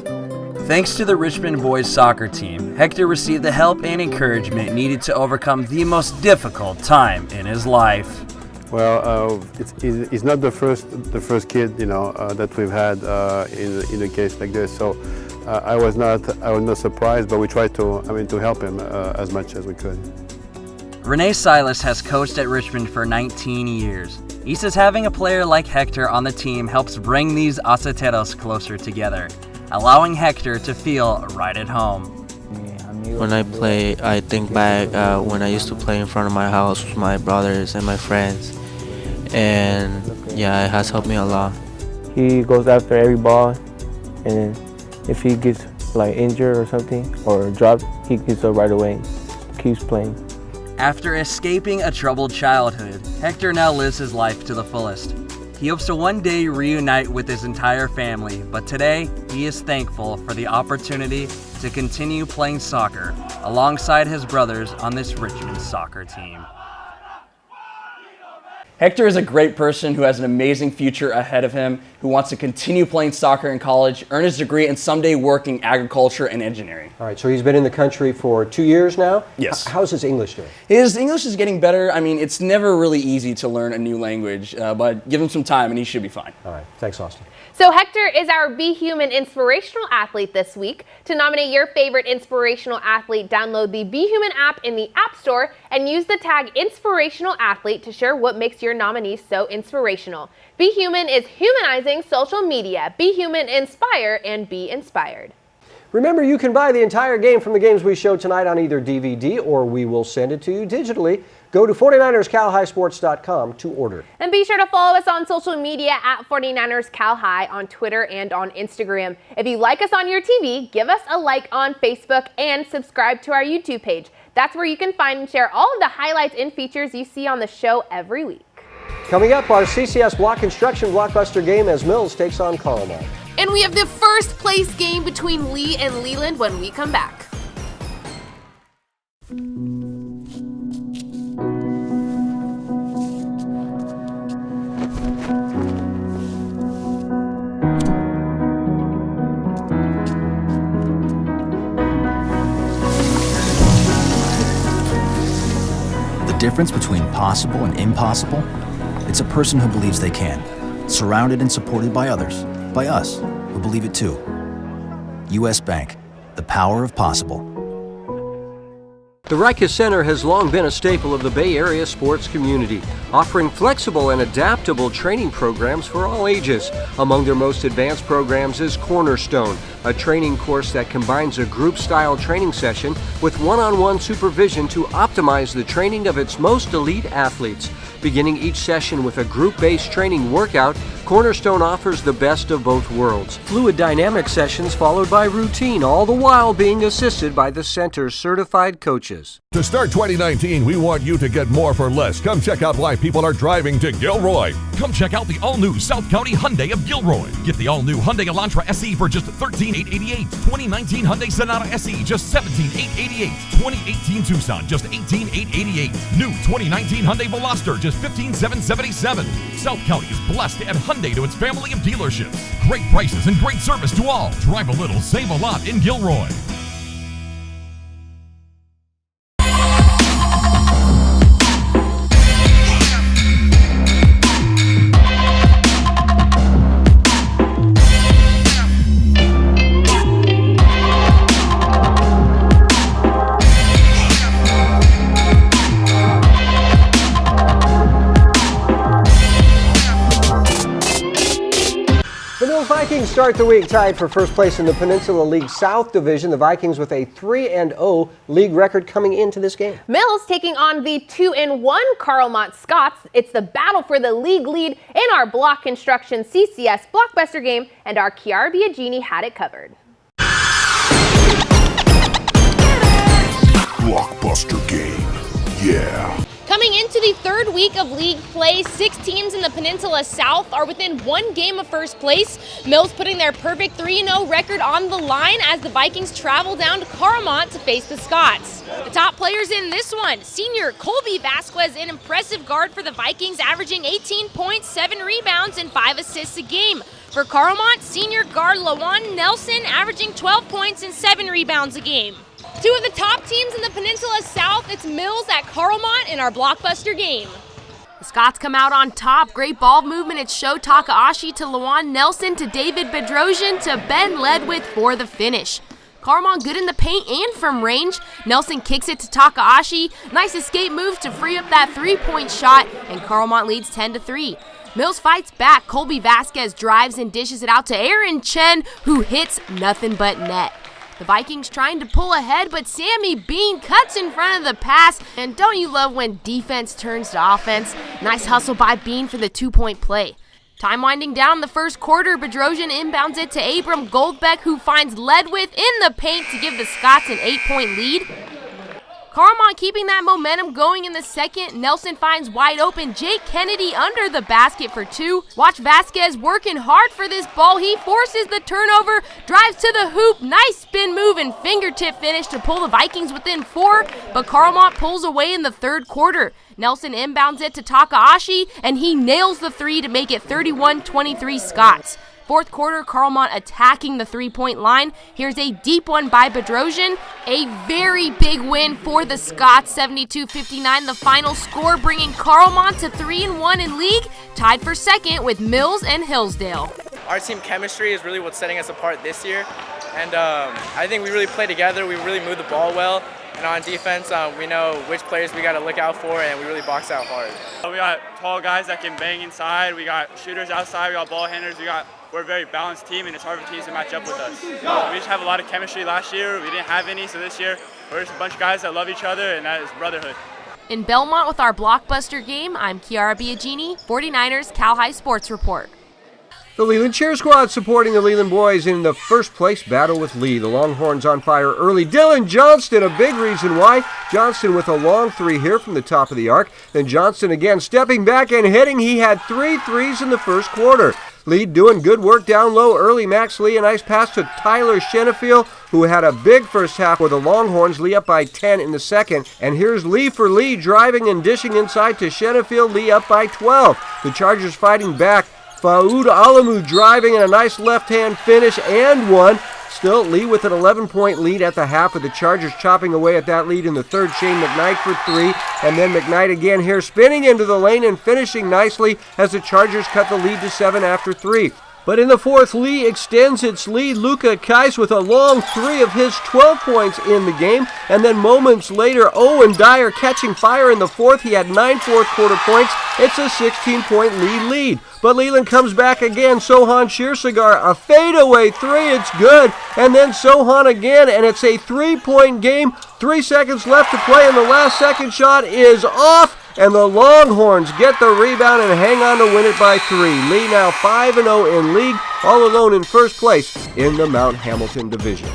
Thanks to the Richmond boys soccer team, Hector received the help and encouragement needed to overcome the most difficult time in his life. Well, it's not the first kid, that we've had in a case like this. So I was not surprised, but we tried to help him as much as we could. Renee Silas has coached at Richmond for 19 years. He says having a player like Hector on the team helps bring these aceteros closer together, allowing Hector to feel right at home. When I play, I think back when I used to play in front of my house with my brothers and my friends, and yeah, it has helped me a lot. He goes after every ball, and if he gets injured or something or dropped, he gets up right away, keeps playing. After escaping a troubled childhood, Hector now lives his life to the fullest. He hopes to one day reunite with his entire family, but today he is thankful for the opportunity to continue playing soccer alongside his brothers on this Richmond soccer team. Hector is a great person who has an amazing future ahead of him, who wants to continue playing soccer in college, earn his degree, and someday work in agriculture and engineering. All right, so he's been in the country for 2 years now? Yes. How's his English doing? His English is getting better. I mean, it's never really easy to learn a new language, but give him some time and he should be fine. All right, thanks, Austin. So Hector is our Be Human Inspirational Athlete this week. To nominate your favorite inspirational athlete, download the Be Human app in the App Store and use the tag Inspirational Athlete to share what makes your nominee so inspirational. Be Human is humanizing social media. Be Human, inspire, and be inspired. Remember, you can buy the entire game from the games we show tonight on either DVD or we will send it to you digitally. Go to 49erscalhighsports.com to order. And be sure to follow us on social media at 49ers Cal High on Twitter and on Instagram. If you like us on your TV, give us a like on Facebook and subscribe to our YouTube page. That's where you can find and share all of the highlights and features you see on the show every week. Coming up, our CCS Block Construction blockbuster game as Mills takes on Carmel. And we have the first place game between Lee and Leland when we come back. The difference between possible and impossible? It's a person who believes they can, surrounded and supported by others, by us, who believe it too. U.S. Bank, the power of possible. The Rikers Center has long been a staple of the Bay Area sports community, offering flexible and adaptable training programs for all ages. Among their most advanced programs is Cornerstone, a training course that combines a group-style training session with one-on-one supervision to optimize the training of its most elite athletes. Beginning each session with a group-based training workout, Cornerstone offers the best of both worlds. Fluid dynamic sessions followed by routine, all the while being assisted by the center's certified coaches. To start 2019, we want you to get more for less. Come check out why people are driving to Gilroy. Come check out the all-new South County Hyundai of Gilroy. Get the all-new Hyundai Elantra SE for just $13,888. 2019 Hyundai Sonata SE just $17,888. 2018 Tucson just $18,888. New 2019 Hyundai Veloster just $15,777. South County is blessed to add Hyundai to its family of dealerships. Great prices and great service to all. Drive a little, save a lot in Gilroy. Vikings start the week tied for first place in the Peninsula League South Division. The Vikings with a 3-0 league record coming into this game. Mills taking on the 2-1 Carlmont Scots. It's the battle for the league lead in our Block Construction CCS Blockbuster game, and our Chiara Biagini had it covered. Blockbuster game, yeah. Coming into the third week of league play, 6 teams in the Peninsula South are within 1 game of first place. Mills putting their perfect 3-0 record on the line as the Vikings travel down to Carlmont to face the Scots. The top players in this one, senior Colby Vasquez, an impressive guard for the Vikings, averaging 18 points, 7 rebounds, and 5 assists a game. For Carlmont, senior guard Lawan Nelson, averaging 12 points and 7 rebounds a game. 2 of the top teams in the Peninsula South, it's Mills at Carlmont in our Blockbuster game. The Scots come out on top. Great ball movement. It's Sho Takahashi to Lawan Nelson to David Bedrosian to Ben Ledwith for the finish. Carlmont good in the paint and from range. Nelson kicks it to Takahashi. Nice escape move to free up that 3-point shot, and Carlmont leads 10-3. Mills fights back. Colby Vasquez drives and dishes it out to Aaron Chen, who hits nothing but net. The Vikings trying to pull ahead, but Sammy Bean cuts in front of the pass. And don't you love when defense turns to offense? Nice hustle by Bean for the 2-point play. Time winding down the first quarter, Bedrosian inbounds it to Abram Goldbeck, who finds Ledwith in the paint to give the Scots an 8-point lead. Carlmont keeping that momentum going in the second. Nelson finds wide open Jake Kennedy under the basket for 2. Watch Vasquez working hard for this ball. He forces the turnover, drives to the hoop. Nice spin move and fingertip finish to pull the Vikings within 4. But Carlmont pulls away in the third quarter. Nelson inbounds it to Takahashi, and he nails the 3 to make it 31-23 Scots. Fourth quarter, Carlmont attacking the 3-point line. Here's a deep one by Bedrosian. A very big win for the Scots, 72-59. The final score bringing Carlmont to 3-1 in league, tied for second with Mills and Hillsdale. Our team chemistry is really what's setting us apart this year. And I think we really play together. We really move the ball well. And on defense, we know which players we got to look out for, and we really box out hard. We got tall guys that can bang inside. We got shooters outside. We got ball handlers. We're a very balanced team, and it's hard for teams to match up with us. We just have a lot of chemistry last year. We didn't have any, so this year we're just a bunch of guys that love each other, and that is brotherhood. In Belmont with our Blockbuster game, I'm Chiara Biagini, 49ers Cal High Sports Report. The Leland Cheer Squad supporting the Leland boys in the first place battle with Lee. The Longhorns on fire early. Dylan Johnston, a big reason why. Johnston with a long 3 here from the top of the arc. Then Johnston again stepping back and hitting. He had 3 threes in the first quarter. Lee doing good work down low early. Max Lee, a nice pass to Tyler Shenefield, who had a big first half for the Longhorns. Lee up by 10 in the second. And here's Lee for Lee, driving and dishing inside to Shenefield. Lee up by 12. The Chargers fighting back. Faoud Alamu driving and a nice left-hand finish and one. Still, Lee with an 11-point lead at the half, with the Chargers chopping away at that lead in the third. Shane McKnight for 3, and then McKnight again here, spinning into the lane and finishing nicely as the Chargers cut the lead to 7 after 3. But in the fourth, Lee extends its lead. Luca Kais with a long 3 of his 12 points in the game. And then moments later, Owen Dyer catching fire in the fourth. He had 9 fourth-quarter points. It's a 16-point lead. But Leland comes back again. Sohan Shirsagar, a fadeaway 3. It's good. And then Sohan again, and it's a 3-point game. 3 seconds left to play, and the last second shot is off. and the Longhorns get the rebound and hang on to win it by 3. Lee now 5-0 in league, all alone in first place in the Mount Hamilton division.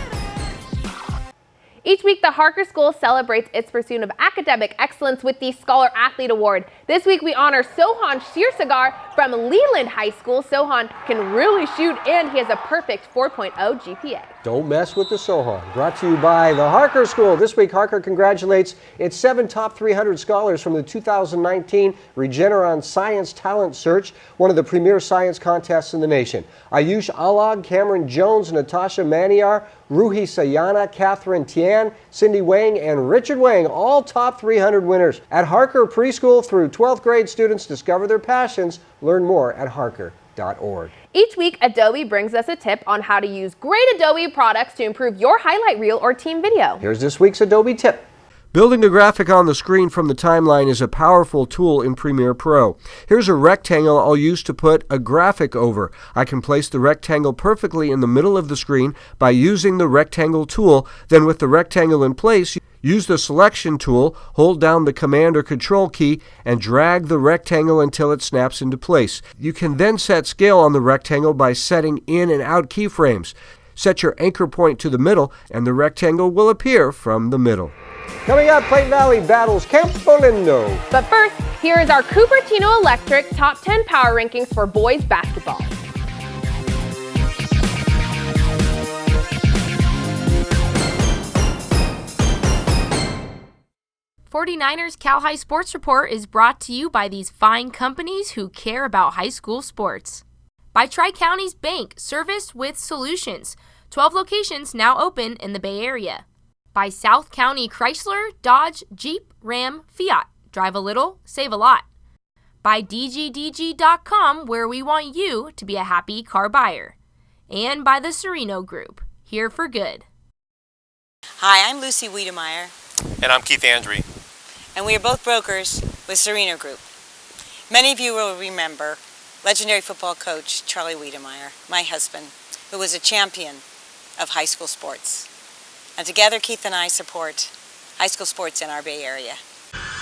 Each week, the Harker School celebrates its pursuit of academic excellence with the Scholar Athlete Award. This week, we honor Sohan Shirsagar from Leland High School. Sohan can really shoot, and he has a perfect 4.0 GPA. Don't mess with the Sohan. Brought to you by the Harker School. This week, Harker congratulates its 7 top 300 scholars from the 2019 Regeneron Science Talent Search, one of the premier science contests in the nation. Ayush Alag, Cameron Jones, Natasha Maniar, Ruhi Sayana, Catherine Tian, Cindy Wang, and Richard Wang, all top 300 winners. At Harker Preschool through 12th grade, students discover their passions. Learn more at harker.org. Each week, Adobe brings us a tip on how to use great Adobe products to improve your highlight reel or team video. Here's this week's Adobe tip. Building a graphic on the screen from the timeline is a powerful tool in Premiere Pro. Here's a rectangle I'll use to put a graphic over. I can place the rectangle perfectly in the middle of the screen by using the rectangle tool. Then with the rectangle in place, use the selection tool, hold down the Command or Control key, and drag the rectangle until it snaps into place. You can then set scale on the rectangle by setting in and out keyframes. Set your anchor point to the middle, and the rectangle will appear from the middle. Coming up, Clayton Valley battles Campo Lindo. But first, here is our Cupertino Electric Top 10 Power Rankings for boys basketball. '49ers Cal High Sports Report is brought to you by these fine companies who care about high school sports. By Tri-Counties Bank, service with solutions. 12 locations now open in the Bay Area. By South County Chrysler, Dodge, Jeep, Ram, Fiat. Drive a little, save a lot. By DGDG.com, where we want you to be a happy car buyer. And by the Sereno Group, here for good. Hi, I'm Lucy Wiedemeyer. And I'm Keith Andry. And we are both brokers with Sereno Group. Many of you will remember legendary football coach Charlie Wiedemeyer, my husband, who was a champion of high school sports. And together, Keith and I support high school sports in our Bay Area.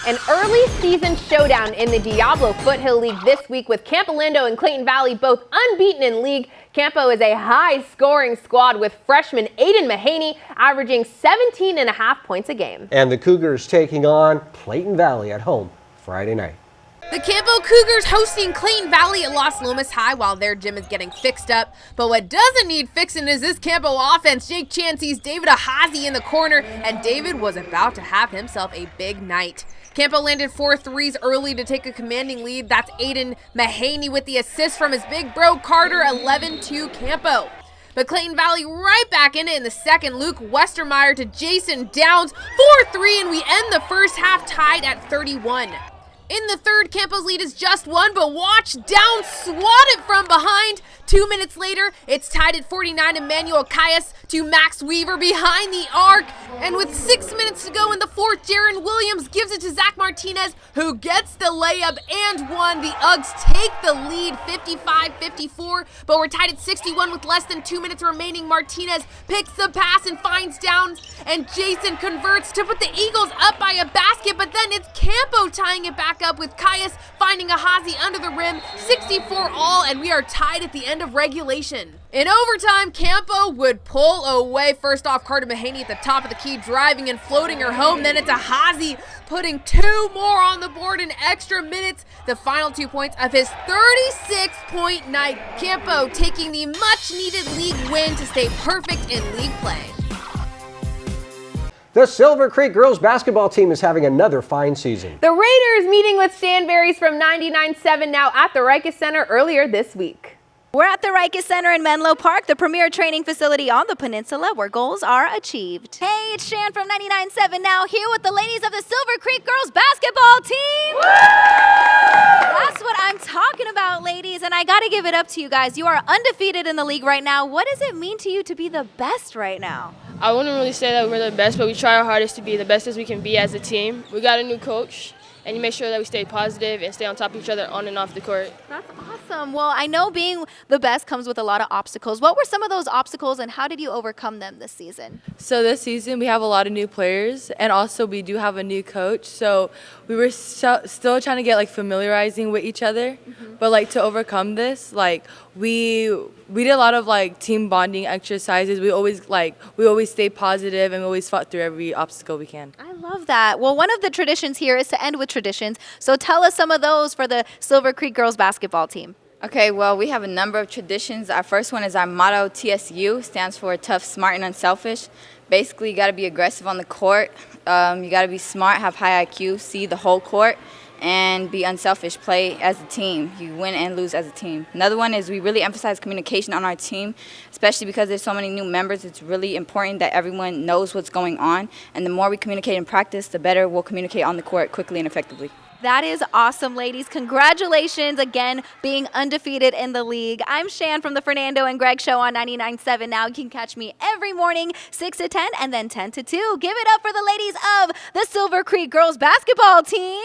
An early season showdown in the Diablo Foothill League this week with Campo Lindo and Clayton Valley both unbeaten in league. Campo is a high-scoring squad with freshman Aiden Mahaney averaging 17.5 points a game. And the Cougars taking on Clayton Valley at home Friday night. The Campo Cougars hosting Clayton Valley at Los Lomas High while their gym is getting fixed up. But what doesn't need fixing is this Campo offense. Jake Chan sees David Ahazi in the corner, and David was about to have himself a big night. Campo landed 4 threes early to take a commanding lead. That's Aiden Mahaney with the assist from his big bro Carter, 11-2 Campo. But Clayton Valley right back in it in the second. Luke Westermeyer to Jason Downs, 4-3, and we end the first half tied at 31. In the third, Campo's lead is just 1, but watch Downs swat it from behind. 2 minutes later, it's tied at 49. Emmanuel Caius to Max Weaver behind the arc. And with 6 minutes to go in the fourth, Jaron Williams gives it to Zach Martinez, who gets the layup and one. The Uggs take the lead 55-54, but we're tied at 61 with less than 2 minutes remaining. Martinez picks the pass and finds Downs, and Jason converts to put the Eagles up by a basket, but then it's Campo tying it back up with Caius finding Ahazi under the rim, 64 all, and we are tied at the end of regulation. In overtime, Campo would pull away. First off, Carter Mahaney at the top of the key, driving and floating her home. Then it's Ahazi putting 2 more on the board in extra minutes. The final 2 points of his 36-point night. Campo taking the much-needed league win to stay perfect in league play. The Silver Creek girls basketball team is having another fine season. The Raiders meeting with Stanberries from 99.7 now at the Rikes Center earlier this week. We're at the Rikes Center in Menlo Park, the premier training facility on the peninsula where goals are achieved. Hey, it's Shan from 99.7 now, here with the ladies of the Silver Creek girls basketball team. Woo! That's what I'm talking about, ladies, and I gotta give it up to you guys. You are undefeated in the league right now. What does it mean to you to be the best right now? I wouldn't really say that we're the best, but we try our hardest to be the best as we can be as a team. We got a new coach, and you make sure that we stay positive and stay on top of each other on and off the court. That's awesome. Awesome. Well, I know being the best comes with a lot of obstacles. What were some of those obstacles and how did you overcome them this season? So this season we have a lot of new players and also we do have a new coach. So we were still trying to get like familiarizing with each other. But like to overcome this, like we did a lot of like team bonding exercises. We always stay positive and we always fought through every obstacle we can. I love that. Well, one of the traditions here is to end with traditions. So tell us some of those for the Silver Creek girls basketball team. Okay, well, we have a number of traditions. Our first one is our motto, TSU, stands for tough, smart, and unselfish. Basically, you got to be aggressive on the court. You got to be smart, have high IQ, see the whole court, and be unselfish, play as a team. You win and lose as a team. Another one is we really emphasize communication on our team, especially because there's so many new members. It's really important that everyone knows what's going on, and the more we communicate in practice, the better we'll communicate on the court quickly and effectively. That is awesome, ladies. Congratulations again, being undefeated in the league. I'm Shan from the Fernando and Greg Show on 99.7 Now. You can catch me every morning, 6 to 10 and then 10 to 2. Give it up for the ladies of the Silver Creek girls basketball team.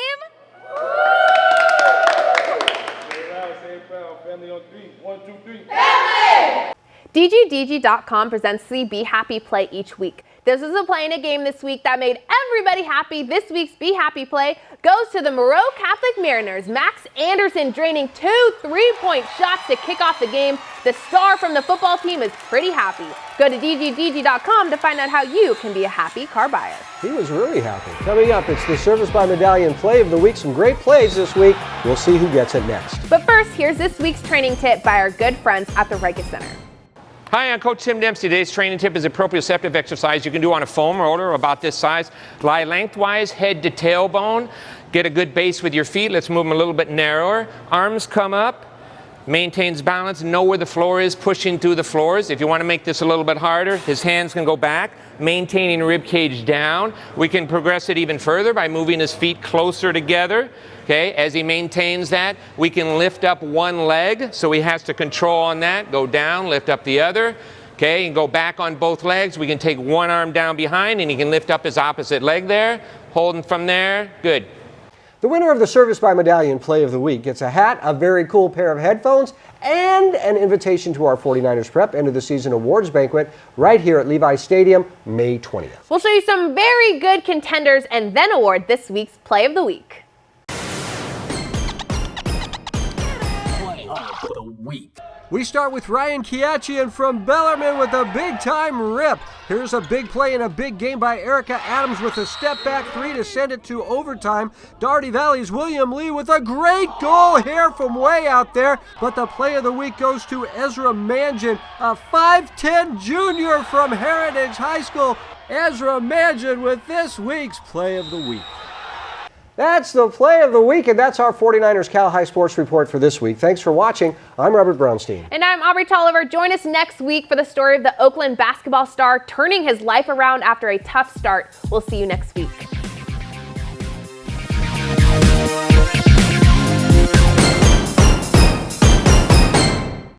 DGDG.com presents the Be Happy Play each week. This is a play in a game this week that made everybody happy. This week's Be Happy Play goes to the Moreau Catholic Mariners. Max Anderson draining 2 3-point shots to kick off the game. The star from the football team is pretty happy. Go to DGDG.com to find out how you can be a happy car buyer. He was really happy. Coming up, it's the Service by Medallion Play of the Week. Some great plays this week. We'll see who gets it next. But first, here's this week's training tip by our good friends at the Riken Center. Hi, I'm Coach Tim Dempsey. Today's training tip is a proprioceptive exercise you can do on a foam roller about this size. Lie lengthwise, head to tailbone. Get a good base with your feet. Let's move them a little bit narrower. Arms come up. Maintains balance. Know where the floor is, pushing through the floors. If you want to make this a little bit harder, his hands can go back, maintaining rib cage down. We can progress it even further by moving his feet closer together. Okay, as he maintains that, we can lift up one leg, so he has to control on that. Go down, lift up the other. Okay, and go back on both legs. We can take one arm down behind, and he can lift up his opposite leg there. Holding from there. Good. The winner of the Service by Medallion Play of the Week gets a hat, a very cool pair of headphones, and an invitation to our 49ers Prep End of the Season Awards Banquet right here at Levi's Stadium, May 20th. We'll show you some very good contenders and then award this week's Play of the Week. We start with Ryan Kiachian from Bellarmine with a big-time rip. Here's a big play in a big game by Erica Adams with a step-back three to send it to overtime. Daugherty Valley's William Lee with a great goal here from way out there. But the play of the week goes to Ezra Mangan, a 5'10 junior from Heritage High School. Ezra Mangan with this week's Play of the Week. That's the Play of the Week, and that's our 49ers Cal High Sports Report for this week. Thanks for watching. I'm Robert Brownstein. And I'm Aubrey Tolliver. Join us next week for the story of the Oakland basketball star turning his life around after a tough start. We'll see you next week.